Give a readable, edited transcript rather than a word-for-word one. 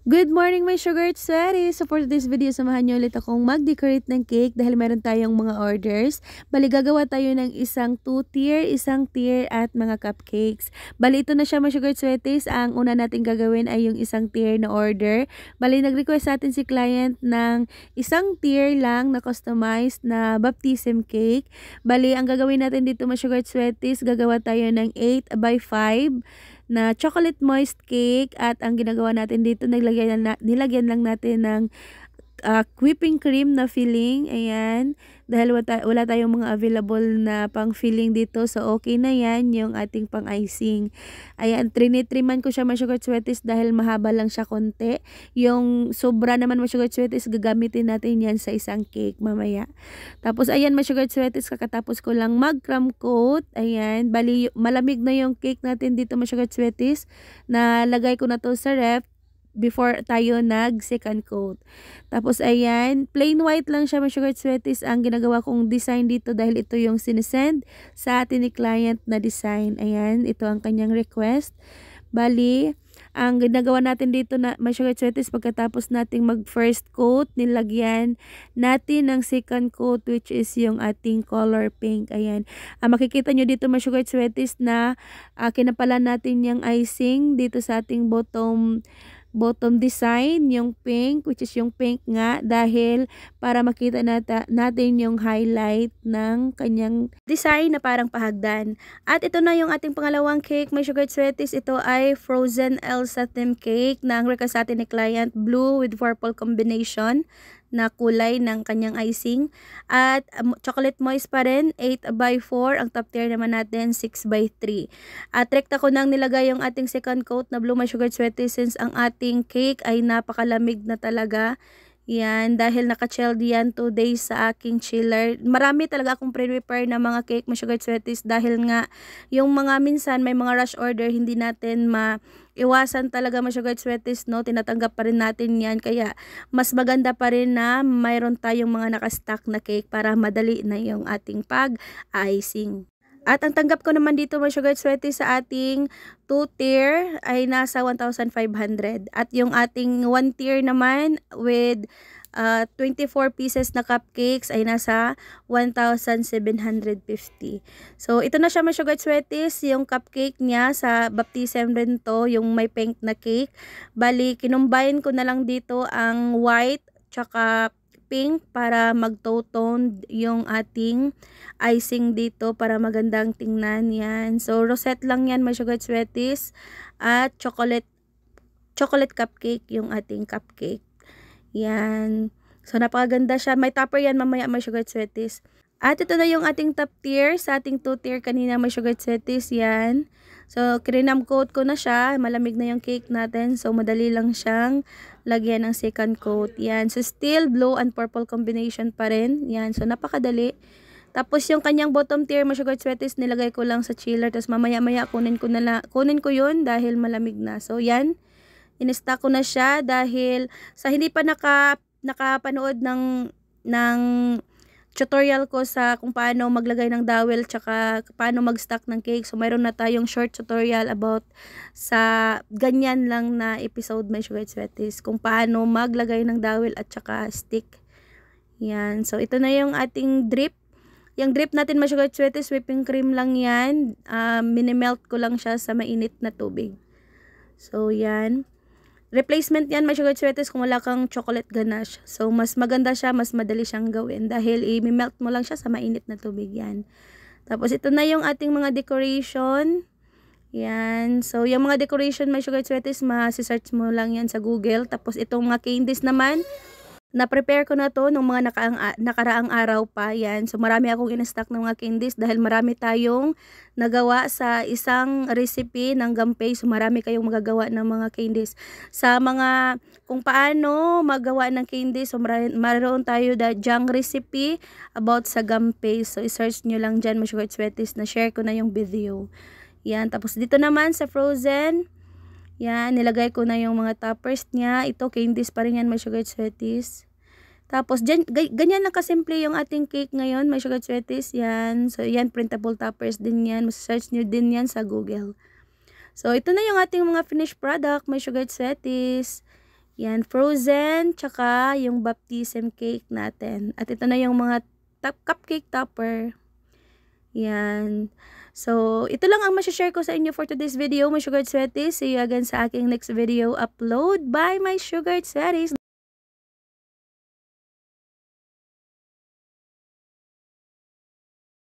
Good morning my sugar sweaties! So for this video, samahan niyo ulit akong mag-decorate ng cake dahil meron tayong mga orders. Bali, gagawa tayo ng isang 2-tier, isang tier at mga cupcakes. Bali, ito na siya my sugar sweaties. Ang una natin gagawin ay yung isang tier na order. Bali, nag-request sa atin si client ng isang tier lang na customized na baptism cake. Bali, ang gagawin natin dito my sugar sweaties, gagawa tayo ng 8 by 5 na chocolate moist cake at ang ginagawa natin dito nilagyan lang natin ng whipping cream na filling. Ayan, dahil wala tayong mga available na pang filling dito, so okay na yan yung ating pang icing. Ayan, trinitriman ko siya mga sugar sweaties dahil mahaba lang siya konti. Yung sobra naman mga sugar sweaties, gagamitin natin yan sa isang cake mamaya. Tapos ayan mga sugar sweaties, kakatapos ko lang mag crumb coat. Ayan, bali malamig na yung cake natin dito mga sugar sweaties. Nalagay ko na to sa ref before tayo nag second coat. Tapos ayan, plain white lang siya mga sugar sweaties ang ginagawa kong design dito dahil ito yung sinesend sa atin ni client na design. Ayan, ito ang kanyang request. Bali, ang ginagawa natin dito na mga sugar sweaties, pagkatapos nating mag first coat, nilagyan natin ng second coat which is yung ating color pink. Ayan, makikita nyo dito mga sugar sweaties na kinapalan natin yung icing dito sa ating bottom design, yung pink, which is yung pink nga dahil para makita natin yung highlight ng kanyang design na parang pahagdan. At ito na yung ating pangalawang cake, my sugar sweaties. Ito ay frozen Elsa theme cake na ang request sa atin ni client, blue with purple combination na kulay ng kanyang icing. At chocolate moist pa rin, 8 by 4. Ang top tier naman natin, 6 by 3. At rekta ko nang nilagay yung ating second coat na blue my sugar sweaties since ang ating cake ay napakalamig na talaga. Yan, dahil naka-chilled yan 2 days sa aking chiller. Marami talaga akong pre-prepare na mga cake my sugar sweaties dahil nga yung mga minsan may mga rush order, hindi natin iwasan talaga my sugar sweaties, no? Tinatanggap pa rin natin yan, kaya mas maganda pa rin na mayroon tayong mga nakastock na cake para madali na yung ating pag-icing. At ang tanggap ko naman dito mga sugar sweaties sa ating 2-tier ay nasa 1,500. At yung ating 1-tier naman with 24 pieces na cupcakes ay nasa 1,750. So ito na siya mga sugar sweaties, yung cupcake niya sa baptism rin to, yung may pink na cake. Bali, kinumbine ko na lang dito ang white tsaka pink para mag-two-toned yung ating icing dito para magandang tingnan yan. So rosette lang yan my sugar sweaties at chocolate cupcake yung ating cupcake. Yan. So napakaganda siya. May topper yan mamaya my sugar sweaties. At ito na yung ating top tier sa ating 2-tier kanina my sugar sweaties. Yan. So crinam coat ko na siya. Malamig na yung cake natin. So madali lang siyang lagyan ng second coat. Yan. So still blue and purple combination pa rin. Yan. So napakadali. Tapos yung kanyang bottom tier my sugar sweaties, nilagay ko lang sa chiller. Tapos mamaya-maya kunin ko yun dahil malamig na. So yan. In-stock ko na siya dahil sa hindi pa nakapanood ng tutorial ko sa kung paano maglagay ng dowel tsaka paano mag-stack ng cake. So mayroon na tayong short tutorial about sa ganyan lang na episode my sugar sweaties, kung paano maglagay ng dowel at tsaka stick. Yan. So ito na yung ating drip. Yung drip natin my sugar sweaties, whipping cream lang yan. Mini-melt ko lang siya sa mainit na tubig. So yan. Replacement yan my sugar sweaties kung wala kang chocolate ganache. So mas maganda siya, mas madali siyang gawin dahil i-melt mo lang siya sa mainit na tubig yan. Tapos ito na yung ating mga decoration. Yan. So yung mga decoration my sugar sweaties, ma-search mo lang yan sa Google. Tapos itong mga candies naman, na-prepare ko na to nung mga nakaraang araw pa. Yan. So marami akong in-stock ng mga candies dahil marami tayong nagawa sa isang recipe ng gampay. So marami kayong magagawa ng mga candies. Sa mga kung paano magawa ng candies, so mayroon tayo dyang recipe about sa gampay. So i-search nyo lang dyan mga sugar sweaties, na share ko na yung video. Yan. Tapos dito naman sa frozen, yan, nilagay ko na yung mga toppers niya. Ito, candies pa rin yan, my sugar sweaties. Tapos, ganyan lang kasimple yung ating cake ngayon, my sugar sweaties. Yan. So, yan, printable toppers din yan. Mas-search nyo din yan sa Google. So, ito na yung ating mga finished product, my sugar sweaties. Yan, frozen, tsaka yung baptism cake natin. At ito na yung mga cupcake topper. Yan. So, ito lang ang masashare ko sa inyo for today's video, my sugared sweaties. See you again sa aking next video upload. Bye, my sugared sweaties!